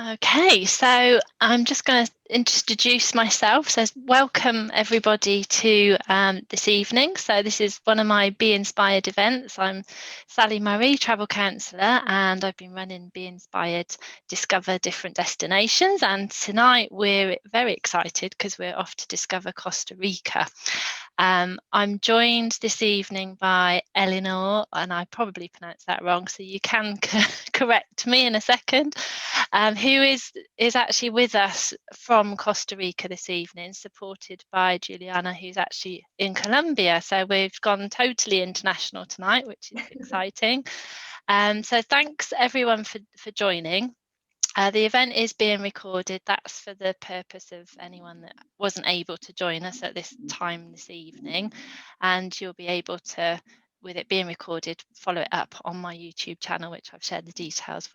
Okay, so I'm just going to introduce myself. So, welcome everybody to this evening. So, this is one of my Be Inspired events. I'm Sally Murray, travel counsellor, and I've been running Be Inspired Discover Different Destinations. And tonight we're very excited because we're off to discover Costa Rica. I'm joined this evening by Eleanor, and I probably pronounced that wrong, so you can correct me in a second, who is actually with us from Costa Rica this evening, supported by Juliana, who's actually in Colombia. So we've gone totally international tonight, which is exciting. So thanks everyone for joining. The event is being recorded. That's for the purpose of anyone that wasn't able to join us at this time this evening. And you'll be able to, with it being recorded, follow it up on my YouTube channel, which I've shared the details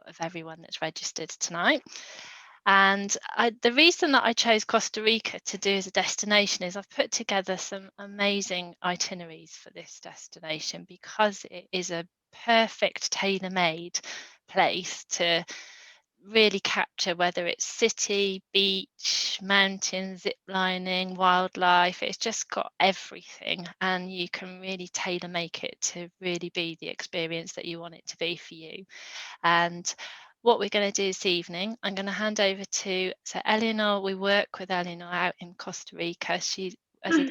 of everyone that's registered tonight. And the reason that I chose Costa Rica to do as a destination is I've put together some amazing itineraries for this destination because it is a perfect tailor-made place to really capture, whether it's city, beach, mountain, zip lining, wildlife. It's just got everything, and you can really tailor make it to really be the experience that you want it to be for you. And what we're going to do this evening, I'm going to hand over to Eleanor. We work with Eleanor out in Costa Rica. She's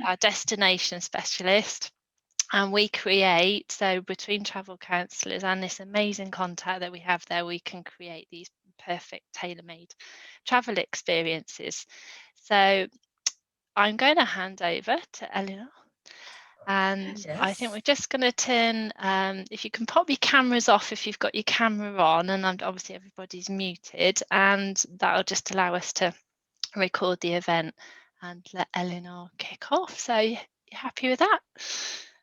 our destination specialist. And we create, so between travel counsellors and this amazing contact that we have there, we can create these perfect tailor-made travel experiences. So I'm going to hand over to Eleanor. And yes. I think we're just going to turn, if you can pop your cameras off if you've got your camera on, and obviously everybody's muted, and that'll just allow us to record the event and let Eleanor kick off. So you happy with that?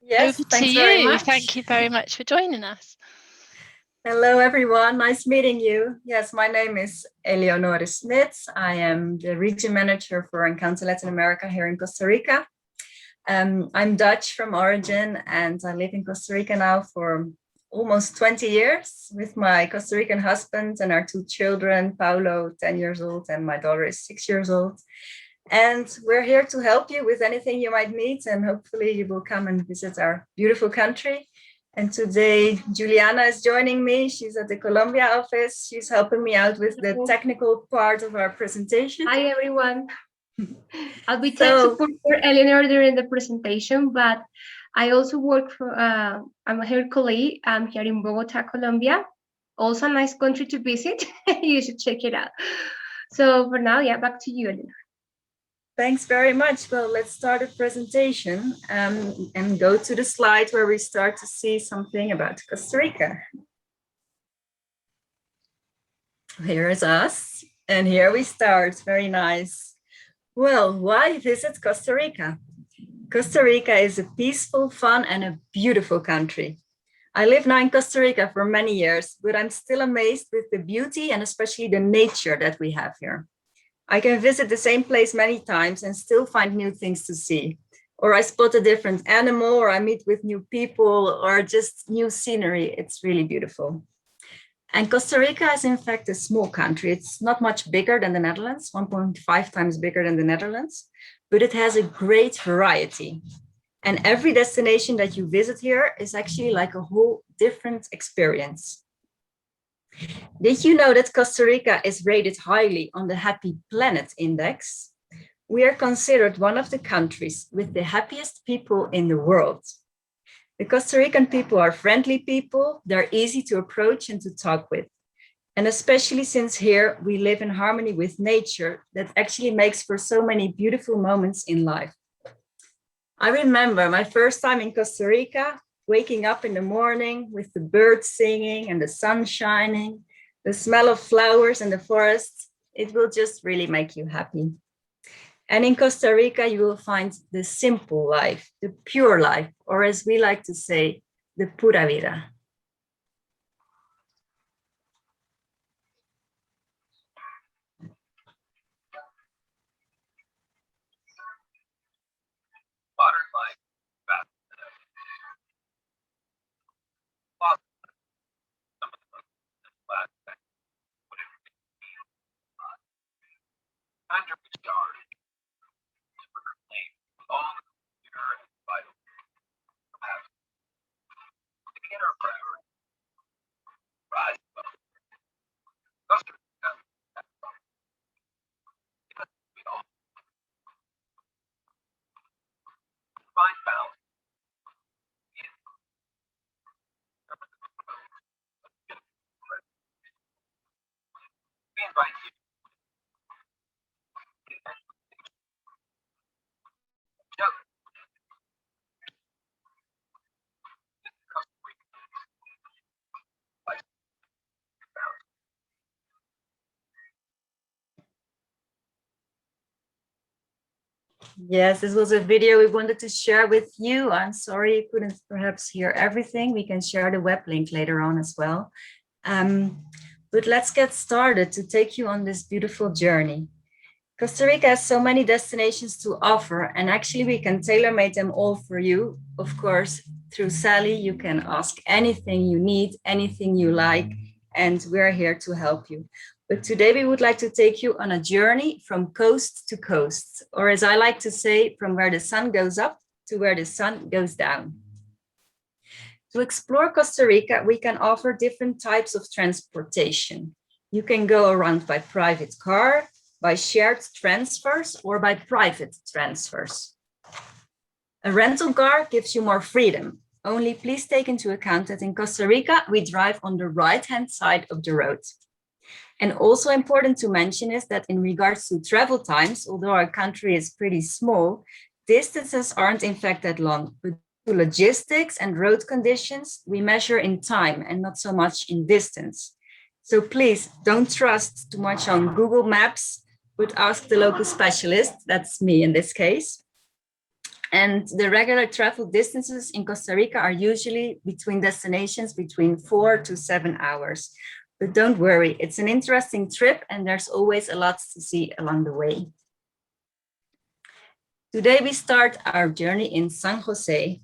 Yes, thanks very much. Thank you very much for joining us. Hello, everyone. Nice meeting you. Yes, my name is Eleonore Smith. I am the region manager for Encounter Latin America here in Costa Rica. I'm Dutch from origin, and I live in Costa Rica now for almost 20 years with my Costa Rican husband and our two children, Paulo, 10 years old, and my daughter is 6 years old. And we're here to help you with anything you might need, and hopefully you will come and visit our beautiful country. And today, Juliana is joining me. She's at the Colombia office. She's helping me out with the technical part of our presentation. Hi, everyone. I'll be tech support for Eleanor during the presentation, but I also work for, I'm a hair colleague. I'm here in Bogota, Colombia. Also a nice country to visit. You should check it out. So for now, yeah, back to you, Eleanor. Thanks very much. Well, let's start the presentation and go to the slide where we start to see something about Costa Rica. Here is us, and here we start. Very nice. Well, why visit Costa Rica? Costa Rica is a peaceful, fun, and a beautiful country. I live now in Costa Rica for many years, but I'm still amazed with the beauty and especially the nature that we have here. I can visit the same place many times and still find new things to see. Or I spot a different animal, or I meet with new people, or just new scenery. It's really beautiful. And Costa Rica is in fact a small country. It's not much bigger than the Netherlands, 1.5 times bigger than the Netherlands, but it has a great variety. And every destination that you visit here is actually like a whole different experience. Did you know that Costa Rica is rated highly on the Happy Planet Index? We are considered one of the countries with the happiest people in the world. The Costa Rican people are friendly people. They're easy to approach and to talk with. And especially since here we live in harmony with nature, that actually makes for so many beautiful moments in life. I remember my first time in Costa Rica, waking up in the morning with the birds singing and the sun shining, the smell of flowers in the forest. It will just really make you happy. And in Costa Rica, you will find the simple life, the pure life, or as we like to say, the pura vida. Yes, this was a video we wanted to share with you. I'm sorry you couldn't perhaps hear everything. We can share the web link later on as well. But let's get started to take you on this beautiful journey. Costa Rica has so many destinations to offer, and actually we can tailor-make them all for you. Of course, through Sally, you can ask anything you need, anything you like, and we're here to help you. But today we would like to take you on a journey from coast to coast, or as I like to say, from where the sun goes up to where the sun goes down. To explore Costa Rica, we can offer different types of transportation. You can go around by private car, by shared transfers, or by private transfers. A rental car gives you more freedom. Only please take into account that in Costa Rica, we drive on the right-hand side of the road. And also important to mention is that in regards to travel times, although our country is pretty small, distances aren't in fact that long. But to logistics and road conditions, we measure in time and not so much in distance. So please don't trust too much on Google Maps, but ask the local specialist, that's me in this case. And the regular travel distances in Costa Rica are usually between destinations between 4 to 7 hours. But don't worry, it's an interesting trip and there's always a lot to see along the way. Today we start our journey in San Jose.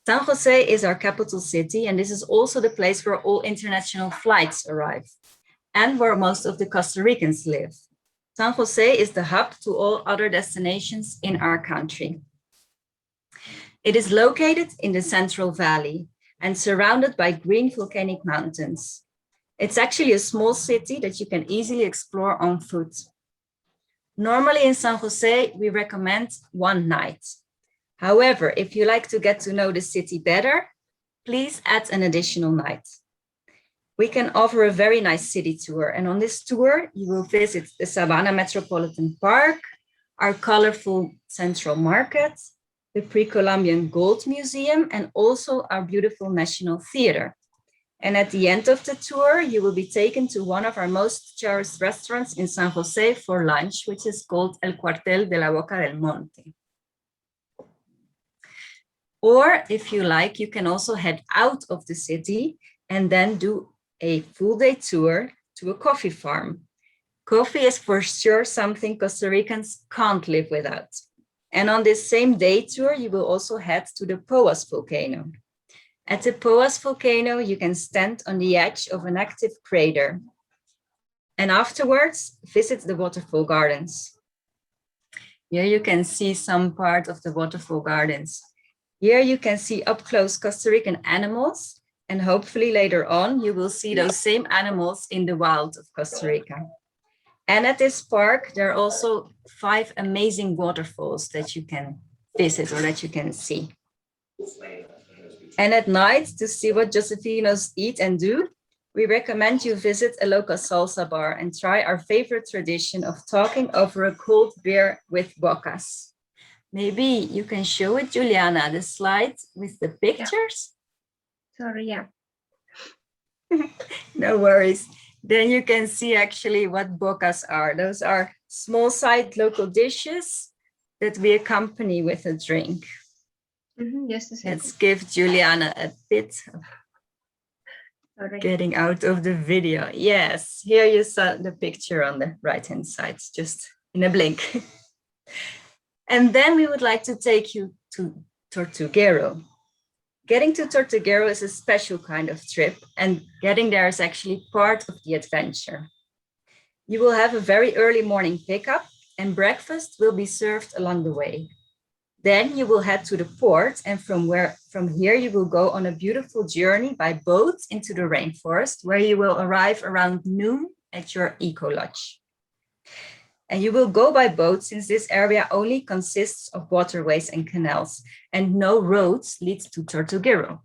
San Jose is our capital city, and this is also the place where all international flights arrive and where most of the Costa Ricans live. San Jose is the hub to all other destinations in our country. It is located in the Central Valley and surrounded by green volcanic mountains. It's actually a small city that you can easily explore on foot. Normally in San Jose, we recommend one night. However, if you like to get to know the city better, please add an additional night. We can offer a very nice city tour, and on this tour, you will visit the Savannah Metropolitan Park, our colorful Central Market, the Pre-Columbian Gold Museum, and also our beautiful National Theater. And at the end of the tour, you will be taken to one of our most cherished restaurants in San Jose for lunch, which is called El Cuartel de la Boca del Monte. Or if you like, you can also head out of the city and then do a full day tour to a coffee farm. Coffee is for sure something Costa Ricans can't live without. And on this same day tour, you will also head to the Poas volcano. At the Poas volcano, you can stand on the edge of an active crater. And afterwards, visit the Waterfall Gardens. Here you can see some part of the Waterfall Gardens. Here you can see up close Costa Rican animals, and hopefully later on, you will see those same animals in the wild of Costa Rica. And at this park, there are also 5 amazing waterfalls that you can visit or that you can see. And at night, to see what Josefinos eat and do, we recommend you visit a local salsa bar and try our favorite tradition of talking over a cold beer with bocas. Maybe you can show it, Juliana, the slide with the pictures? Yeah. Sorry, yeah. No worries. Then you can see actually what bocas are. Those are small-sized local dishes that we accompany with a drink. Yes, let's give Juliana a bit of getting out of the video. Yes, here you saw the picture on the right-hand side, just in a blink. And then we would like to take you to Tortuguero. Getting to Tortuguero is a special kind of trip, and getting there is actually part of the adventure. You will have a very early morning pickup, and breakfast will be served along the way. Then you will head to the port, and from here you will go on a beautiful journey by boat into the rainforest, where you will arrive around noon at your eco lodge. And you will go by boat since this area only consists of waterways and canals, and no roads lead to Tortuguero.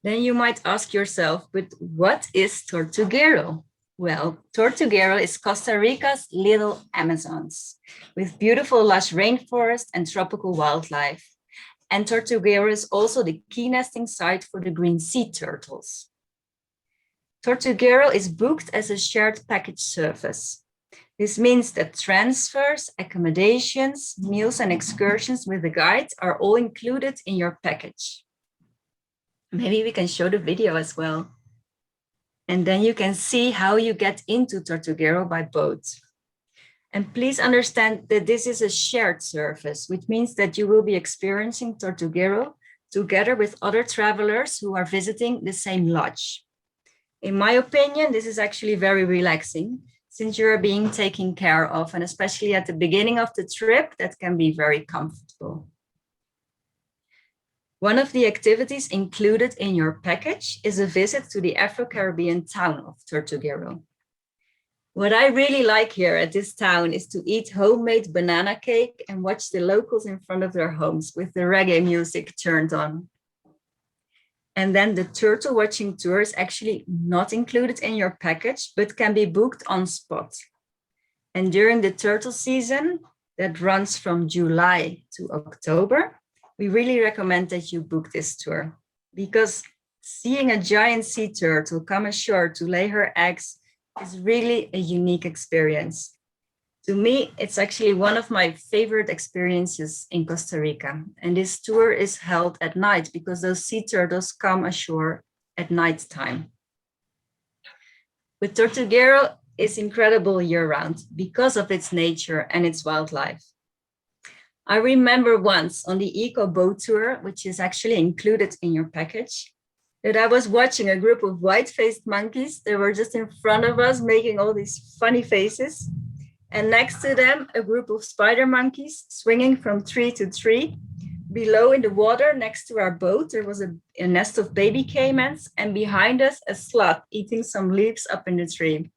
Then you might ask yourself, but what is Tortuguero? Well, Tortuguero is Costa Rica's little Amazons, with beautiful lush rainforest and tropical wildlife. And Tortuguero is also the key nesting site for the green sea turtles. Tortuguero is booked as a shared package service. This means that transfers, accommodations, meals, and excursions with the guide are all included in your package. Maybe we can show the video as well. And then you can see how you get into Tortuguero by boat. And please understand that this is a shared service, which means that you will be experiencing Tortuguero together with other travelers who are visiting the same lodge. In my opinion, this is actually very relaxing since you are being taken care of, and especially at the beginning of the trip, that can be very comfortable. One of the activities included in your package is a visit to the Afro-Caribbean town of Tortuguero. What I really like here at this town is to eat homemade banana cake and watch the locals in front of their homes with the reggae music turned on. And then the turtle watching tour is actually not included in your package, but can be booked on spot. And during the turtle season, that runs from July to October, we really recommend that you book this tour, because seeing a giant sea turtle come ashore to lay her eggs is really a unique experience. To me, it's actually one of my favorite experiences in Costa Rica. And this tour is held at night because those sea turtles come ashore at night time. But Tortuguero is incredible year-round because of its nature and its wildlife. I remember once on the Eco Boat Tour, which is actually included in your package, that I was watching a group of white-faced monkeys. They were just in front of us making all these funny faces. And next to them, a group of spider monkeys swinging from tree to tree. Below in the water, next to our boat, there was a nest of baby caimans, and behind us, a sloth eating some leaves up in the tree.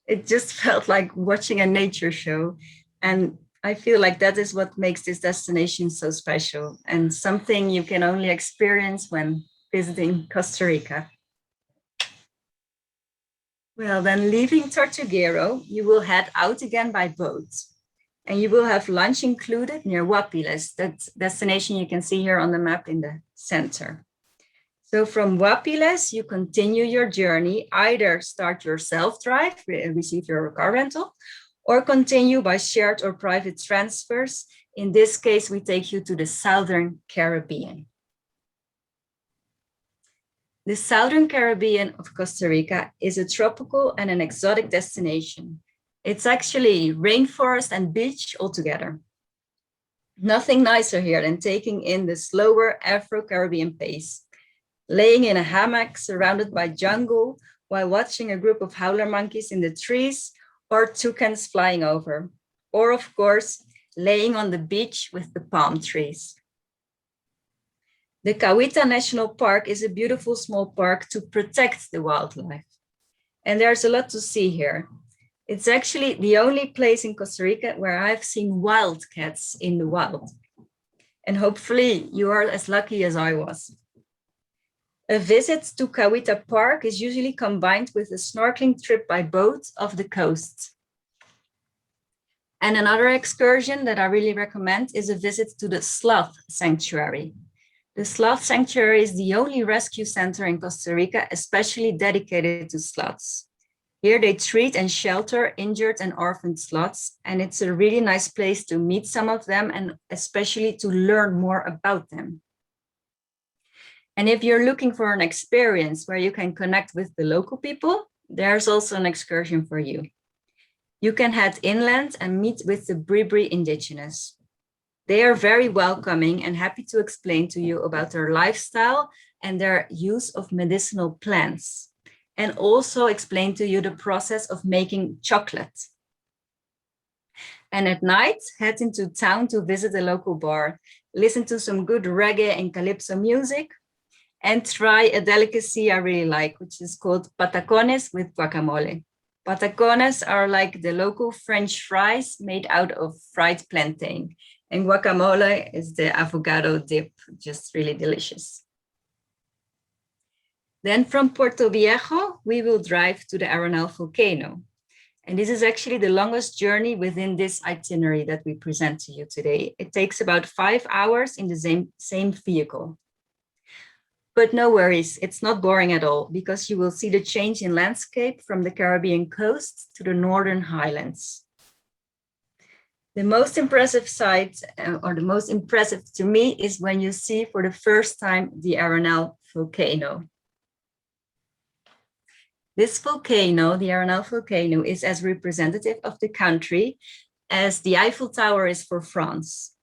It just felt like watching a nature show. And I feel like that is what makes this destination so special and something you can only experience when visiting Costa Rica. Well, then leaving Tortuguero, you will head out again by boat. And you will have lunch included near Guapiles, that destination you can see here on the map in the center. So from Guapiles, you continue your journey, either start your self-drive, receive your car rental, or continue by shared or private transfers. In this case, we take you to the Southern Caribbean. The Southern Caribbean of Costa Rica is a tropical and an exotic destination. It's actually rainforest and beach altogether. Nothing nicer here than taking in the slower Afro-Caribbean pace, laying in a hammock surrounded by jungle while watching a group of howler monkeys in the trees or toucans flying over, or of course, laying on the beach with the palm trees. The Kawita National Park is a beautiful small park to protect the wildlife. And there's a lot to see here. It's actually the only place in Costa Rica where I've seen wildcats in the wild. And hopefully you are as lucky as I was. A visit to Kawita Park is usually combined with a snorkeling trip by boat off the coast. And another excursion that I really recommend is a visit to the Sloth Sanctuary. The Sloth Sanctuary is the only rescue center in Costa Rica, especially dedicated to sloths. Here they treat and shelter injured and orphaned sloths, and it's a really nice place to meet some of them and especially to learn more about them. And if you're looking for an experience where you can connect with the local people, there's also an excursion for you. You can head inland and meet with the Bribri indigenous. They are very welcoming and happy to explain to you about their lifestyle and their use of medicinal plants, and also explain to you the process of making chocolate. And at night, head into town to visit a local bar, listen to some good reggae and calypso music, and try a delicacy I really like, which is called patacones with guacamole. Patacones are like the local French fries made out of fried plantain. And guacamole is the avocado dip, just really delicious. Then from Puerto Viejo, we will drive to the Aranel Volcano. And this is actually the longest journey within this itinerary that we present to you today. It takes about 5 hours in the same vehicle. But no worries, it's not boring at all, because you will see the change in landscape from the Caribbean coast to the northern highlands. The most impressive sight, or the most impressive to me, is when you see for the first time the Aranel Volcano. This volcano, the Aranel Volcano, is as representative of the country as the Eiffel Tower is for France.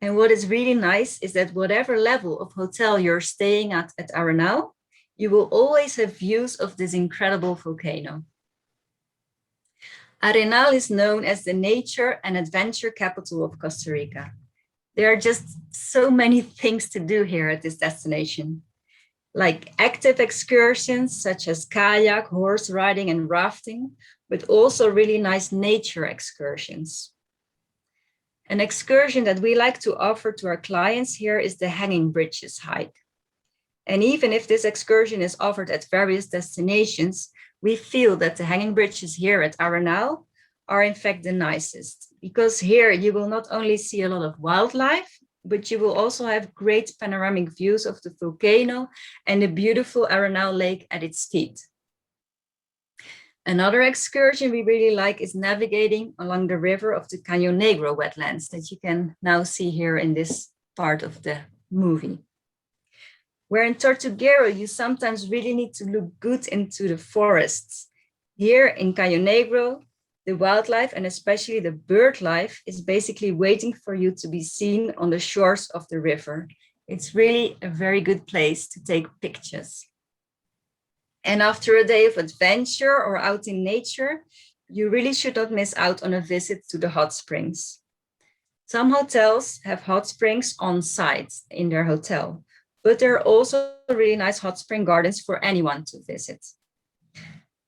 And what is really nice is that whatever level of hotel you're staying at Aranel, you will always have views of this incredible volcano. Arenal is known as the nature and adventure capital of Costa Rica. There are just so many things to do here at this destination, like active excursions such as kayak, horse riding, and rafting, but also really nice nature excursions. An excursion that we like to offer to our clients here is the Hanging Bridges hike. And even if this excursion is offered at various destinations, we feel that the hanging bridges here at Aranel are in fact the nicest, because here you will not only see a lot of wildlife, but you will also have great panoramic views of the volcano and the beautiful Aranel Lake at its feet. Another excursion we really like is navigating along the river of the Caño Negro wetlands that you can now see here in this part of the movie. Where in Tortuguero, you sometimes really need to look good into the forests. Here in Caño Negro, the wildlife and especially the bird life is basically waiting for you to be seen on the shores of the river. It's really a very good place to take pictures. And after a day of adventure or out in nature, you really should not miss out on a visit to the hot springs. Some hotels have hot springs on site in their hotel, but there are also really nice hot spring gardens for anyone to visit.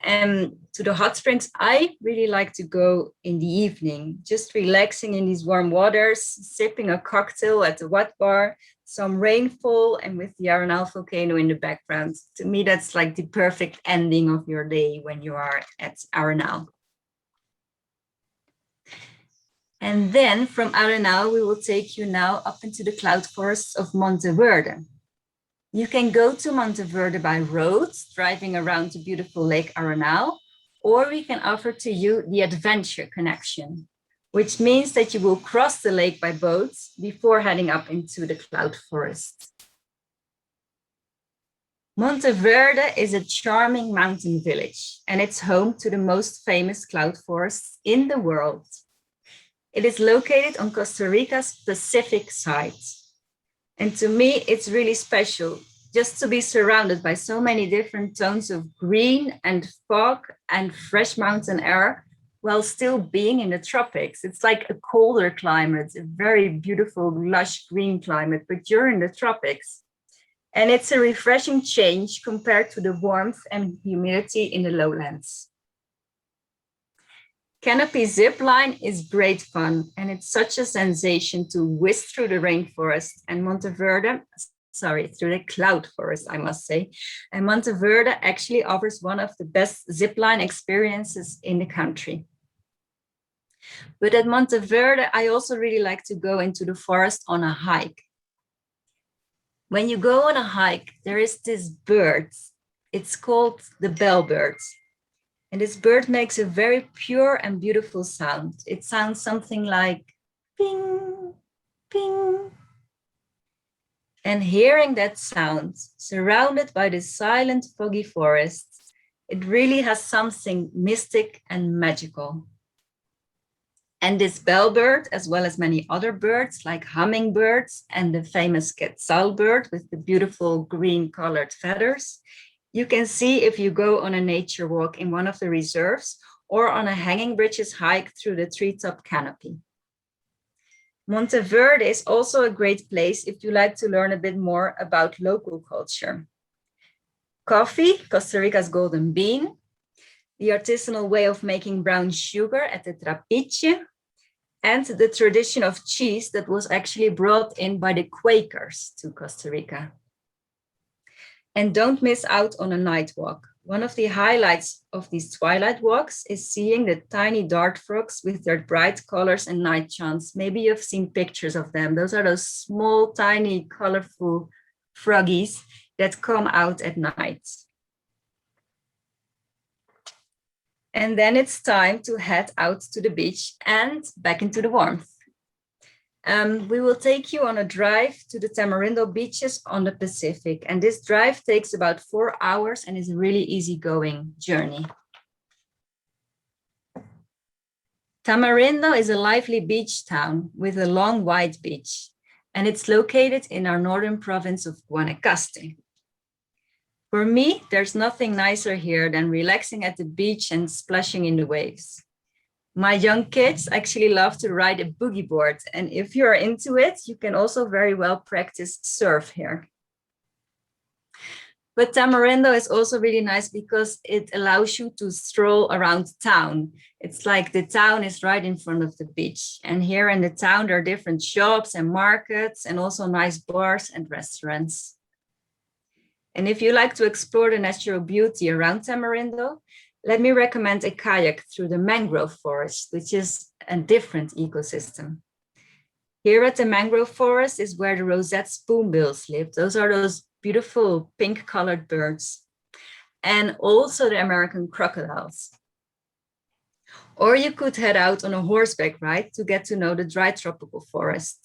And to the hot springs, I really like to go in the evening, just relaxing in these warm waters, sipping a cocktail at the wet bar, some rainfall, and with the Aranel volcano in the background. To me, that's like the perfect ending of your day when you are at Aranel. And then from Aranel, we will take you now up into the cloud forests of Monteverde. You can go to Monteverde by road, driving around the beautiful Lake Aranel, or we can offer to you the adventure connection, which means that you will cross the lake by boat before heading up into the cloud forest. Monteverde is a charming mountain village, and it's home to the most famous cloud forests in the world. It is located on Costa Rica's Pacific side. And to me, it's really special just to be surrounded by so many different tones of green and fog and fresh mountain air while still being in the tropics. It's like a colder climate, a very beautiful, lush green climate, but you're in the tropics. And it's a refreshing change compared to the warmth and humidity in the lowlands. Canopy zip line is great fun, and it's such a sensation to whisk through the rainforest and through the cloud forest, I must say. And Monteverde actually offers one of the best zip line experiences in the country. But at Monteverde, I also really like to go into the forest on a hike. When you go on a hike, there is this bird. It's called the bellbird. And this bird makes a very pure and beautiful sound. It sounds something like ping, ping. And hearing that sound, surrounded by this silent, foggy forest, it really has something mystic and magical. And this bellbird, as well as many other birds like hummingbirds and the famous quetzal bird with the beautiful green colored feathers, you can see if you go on a nature walk in one of the reserves or on a hanging bridges hike through the treetop canopy. Monteverde is also a great place if you like to learn a bit more about local culture. Coffee, Costa Rica's golden bean. the artisanal way of making brown sugar at the trapiche, and the tradition of cheese that was actually brought in by the Quakers to Costa Rica. And don't miss out on a night walk. One of the highlights of these twilight walks is seeing the tiny dart frogs with their bright colors and night chants. Maybe you've seen pictures of them. Those are those small, tiny, colorful froggies that come out at night. And then it's time to head out to the beach and back into the warmth. We will take you on a drive to the Tamarindo beaches on the Pacific. And this drive takes about 4 hours and is a really easygoing journey. Tamarindo is a lively beach town with a long wide beach, and it's located in our northern province of Guanacaste. For me, there's nothing nicer here than relaxing at the beach and splashing in the waves. My young kids actually love to ride a boogie board, and if you're into it, you can also very well practice surf here. But Tamarindo is also really nice because it allows you to stroll around town. It's like the town is right in front of the beach. And here in the town, there are different shops and markets and also nice bars and restaurants. And if you like to explore the natural beauty around Tamarindo, let me recommend a kayak through the Mangrove Forest, which is a different ecosystem. Here at the Mangrove Forest is where the rosette spoonbills live. Those are those beautiful pink-colored birds, and also the American crocodiles. Or you could head out on a horseback ride to get to know the dry tropical forest.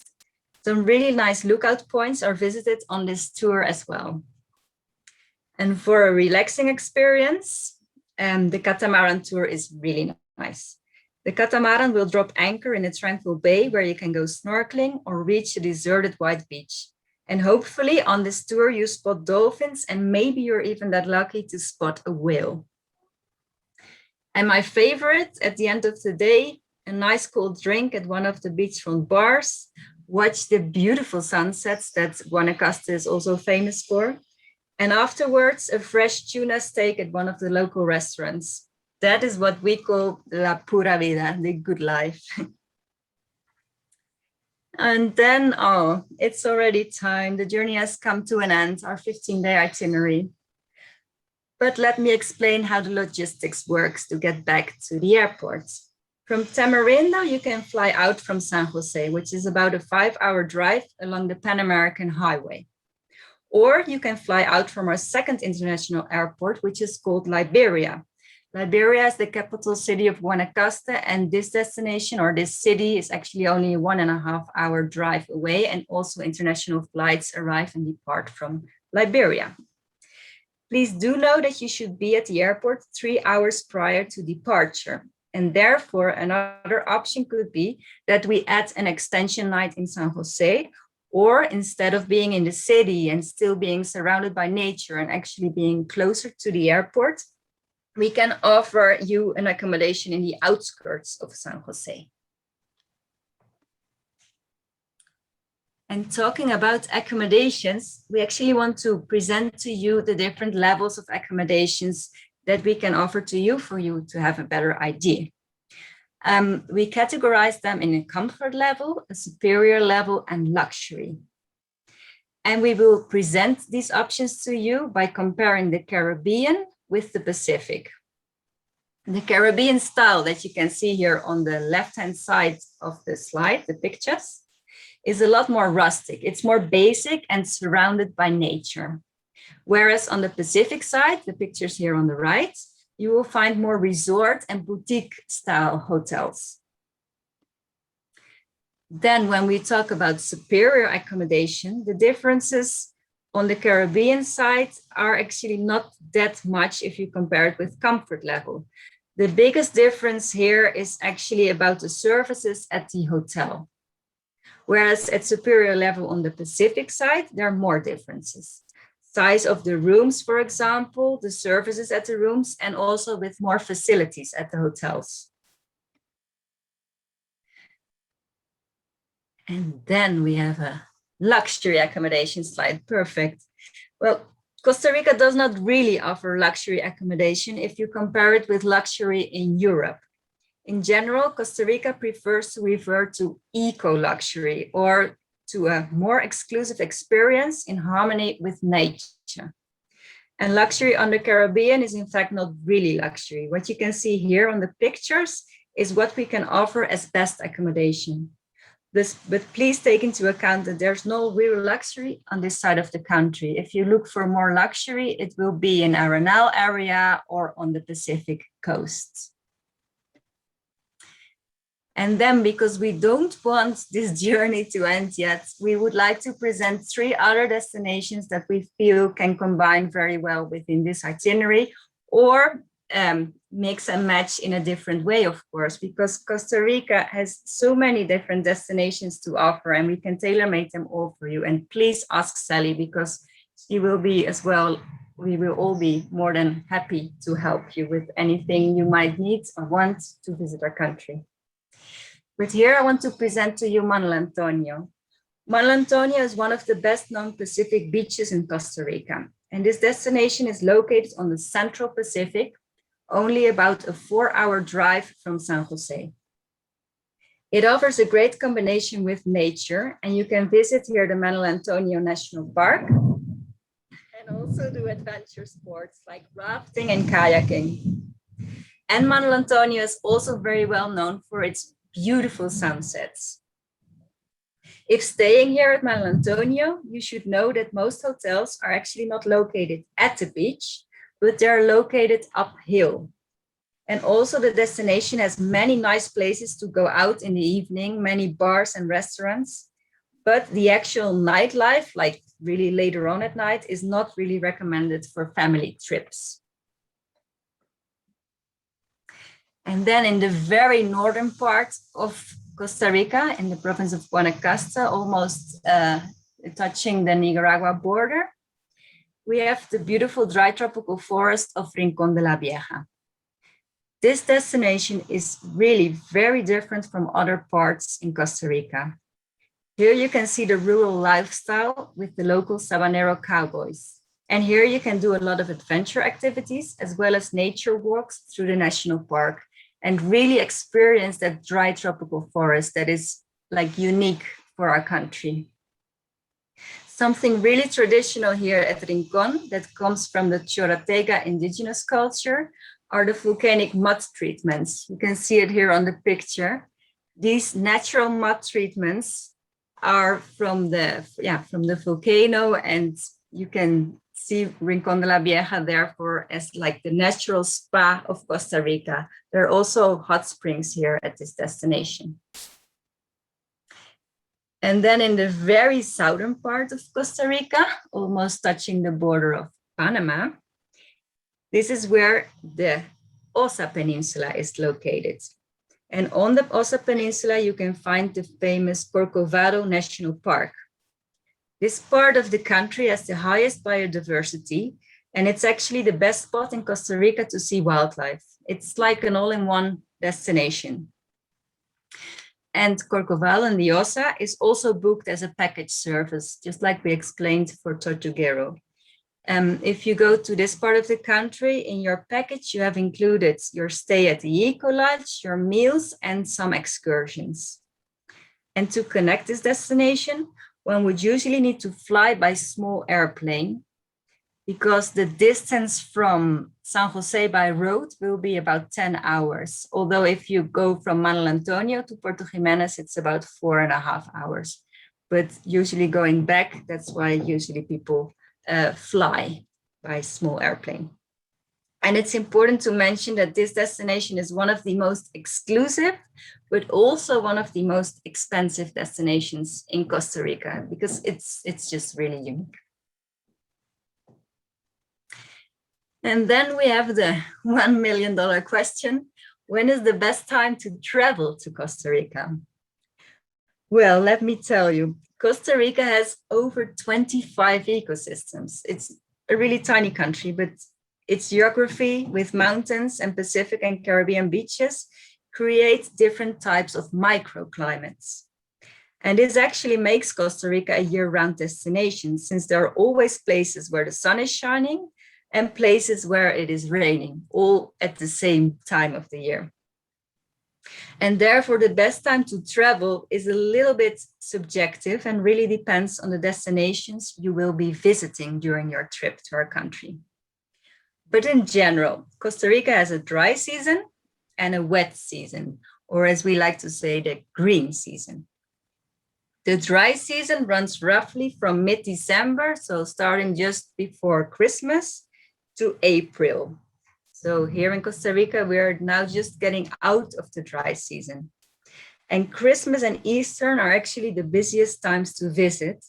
Some really nice lookout points are visited on this tour as well. And for a relaxing experience, the Catamaran Tour is really nice. The catamaran will drop anchor in a tranquil bay where you can go snorkeling or reach a deserted white beach. And hopefully on this tour, you spot dolphins, and maybe you're even that lucky to spot a whale. And my favorite at the end of the day, a nice cold drink at one of the beachfront bars, watch the beautiful sunsets that Guanacaste is also famous for. And afterwards, a fresh tuna steak at one of the local restaurants. That is what we call la pura vida, the good life. And then, it's already time. The journey has come to an end, our 15-day itinerary. But let me explain how the logistics works to get back to the airport. From Tamarindo, you can fly out from San Jose, which is about a 5-hour drive along the Pan American Highway. Or you can fly out from our second international airport, which is called Liberia. Liberia is the capital city of Guanacaste, and this destination or this city is actually only a 1.5-hour drive away, and also international flights arrive and depart from Liberia. Please do know that you should be at the airport 3 hours prior to departure. And therefore, another option could be that we add an extension night in San Jose, or instead of being in the city and still being surrounded by nature and actually being closer to the airport, we can offer you an accommodation in the outskirts of San Jose. And talking about accommodations, we actually want to present to you the different levels of accommodations that we can offer to you for you to have a better idea. We categorize them in a comfort level, a superior level, and luxury. And we will present these options to you by comparing the Caribbean with the Pacific. The Caribbean style that you can see here on the left-hand side of the slide, the pictures, is a lot more rustic. It's more basic and surrounded by nature. Whereas on the Pacific side, the pictures here on the right, you will find more resort and boutique style hotels. Then when we talk about superior accommodation, the differences on the Caribbean side are actually not that much if you compare it with comfort level. The biggest difference here is actually about the services at the hotel. Whereas at superior level on the Pacific side, there are more differences. Size of the rooms, for example, the services at the rooms, and also with more facilities at the hotels. And then we have a luxury accommodation slide. Perfect. Well, Costa Rica does not really offer luxury accommodation if you compare it with luxury in Europe. In general, Costa Rica prefers to refer to eco-luxury or to a more exclusive experience in harmony with nature. And luxury on the Caribbean is in fact not really luxury. What you can see here on the pictures is what we can offer as best accommodation. But please take into account that there's no real luxury on this side of the country. If you look for more luxury, it will be in Aranel area or on the Pacific coast. And then, because we don't want this journey to end yet, we would like to present 3 other destinations that we feel can combine very well within this itinerary, or mix and match in a different way, of course, because Costa Rica has so many different destinations to offer, and we can tailor-make them all for you. And please ask Sally, because she will be as well. We will all be more than happy to help you with anything you might need or want to visit our country. But here I want to present to you Manuel Antonio. Manuel Antonio is one of the best known Pacific beaches in Costa Rica. And this destination is located on the Central Pacific, only about a 4-hour drive from San Jose. It offers a great combination with nature, and you can visit here the Manuel Antonio National Park and also do adventure sports like rafting and kayaking. And Manuel Antonio is also very well known for its beautiful sunsets. If staying here at Manuel Antonio, you should know that most hotels are actually not located at the beach, but they're located uphill. And also the destination has many nice places to go out in the evening, many bars and restaurants, but the actual nightlife, like really later on at night, is not really recommended for family trips. And then in the very northern part of Costa Rica, in the province of Guanacaste, almost touching the Nicaragua border, we have the beautiful dry tropical forest of Rincon de la Vieja. This destination is really very different from other parts in Costa Rica. Here you can see the rural lifestyle with the local Sabanero cowboys. And here you can do a lot of adventure activities as well as nature walks through the national park and really experience that dry tropical forest that is like unique for our country. Something really traditional here at Rincon that comes from the Choratega indigenous culture are the volcanic mud treatments. You can see it here on the picture. These natural mud treatments are from the volcano, and you can see Rincon de la Vieja therefore as like the natural spa of Costa Rica. There are also hot springs here at this destination. And then in the very southern part of Costa Rica, almost touching the border of Panama, this is where the Osa Peninsula is located. And on the Osa Peninsula, you can find the famous Corcovado National Park. This part of the country has the highest biodiversity, and it's actually the best spot in Costa Rica to see wildlife. It's like an all-in-one destination. And Corcovado and the Osa is also booked as a package service, just like we explained for Tortuguero. If you go to this part of the country, in your package, you have included your stay at the Eco Lodge, your meals, and some excursions. And to connect this destination, one would usually need to fly by small airplane, because the distance from San Jose by road will be about 10 hours. Although if you go from Manuel Antonio to Puerto Jimenez, it's about 4.5 hours. But usually going back, that's why usually people fly by small airplane. And it's important to mention that this destination is one of the most exclusive, but also one of the most expensive destinations in Costa Rica, because it's just really unique. And then we have the $1 million question. When is the best time to travel to Costa Rica? Well, let me tell you, Costa Rica has over 25 ecosystems. It's a really tiny country, but its geography with mountains and Pacific and Caribbean beaches creates different types of microclimates. And this actually makes Costa Rica a year-round destination, since there are always places where the sun is shining and places where it is raining, all at the same time of the year. And therefore, the best time to travel is a little bit subjective and really depends on the destinations you will be visiting during your trip to our country. But in general, Costa Rica has a dry season and a wet season, or as we like to say, the green season. The dry season runs roughly from mid-December, so starting just before Christmas, to April. So here in Costa Rica, we are now just getting out of the dry season. And Christmas and Easter are actually the busiest times to visit,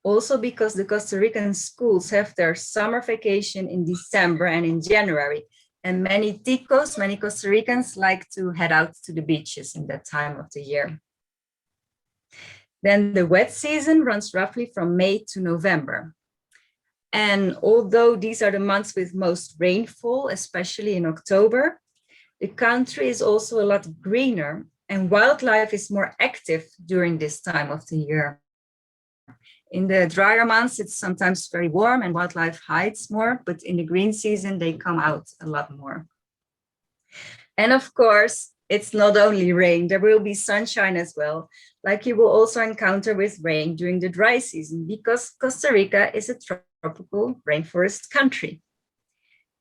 also because the Costa Rican schools have their summer vacation in December and in January. And many ticos, many Costa Ricans like to head out to the beaches in that time of the year. Then the wet season runs roughly from May to November. And although these are the months with most rainfall, especially in October, the country is also a lot greener and wildlife is more active during this time of the year. In the drier months, it's sometimes very warm and wildlife hides more, but in the green season, they come out a lot more. And of course, it's not only rain, there will be sunshine as well, like you will also encounter with rain during the dry season, because Costa Rica is a tropical rainforest country.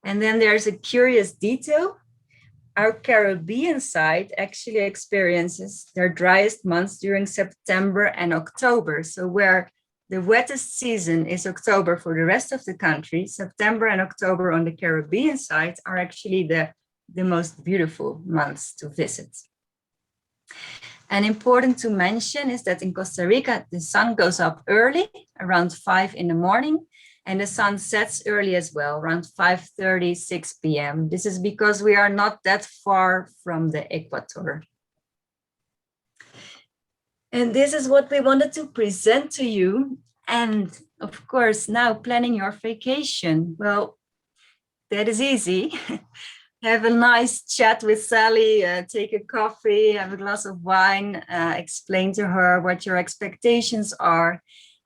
And then there's a curious detail. Our Caribbean side actually experiences their driest months during September and October. So where the wettest season is October for the rest of the country, September and October on the Caribbean side are actually the most beautiful months to visit. And important to mention is that in Costa Rica, the sun goes up early, around 5 in the morning, and the sun sets early as well, around 5:30, 6 p.m. This is because we are not that far from the equator. And this is what we wanted to present to you. And of course, now planning your vacation. Well, that is easy. Have a nice chat with Sally, take a coffee, have a glass of wine, explain to her what your expectations are.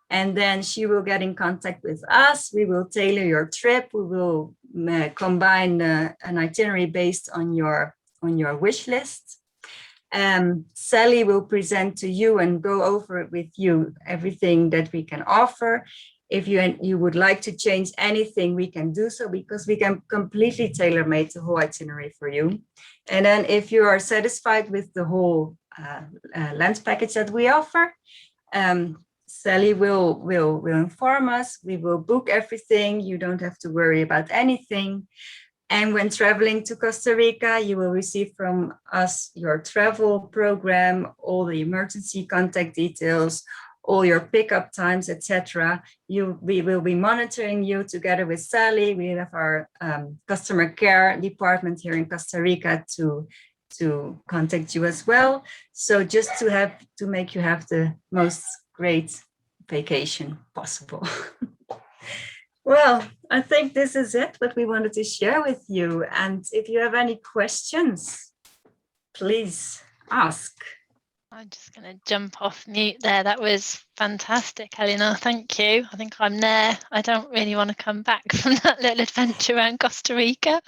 And then she will get in contact with us. We will tailor your trip. We will combine an itinerary based on your wish list. Sally will present to you and go over with you everything that we can offer. If you would like to change anything, we can do so, because we can completely tailor-make the whole itinerary for you. And then if you are satisfied with the whole land package that we offer, Sally will inform us. We will book everything. You don't have to worry about anything. And when traveling to Costa Rica, you will receive from us your travel program, all the emergency contact details, all your pickup times, etc. We will be monitoring you together with Sally. We have our customer care department here in Costa Rica to contact you as well. So just to make you have the most great vacation possible. Well, I think this is it, what we wanted to share with you. And if you have any questions, please ask. I'm just going to jump off mute there. That was fantastic, Eleanor. Thank you. I think I'm there. I don't really want to come back from that little adventure around Costa Rica.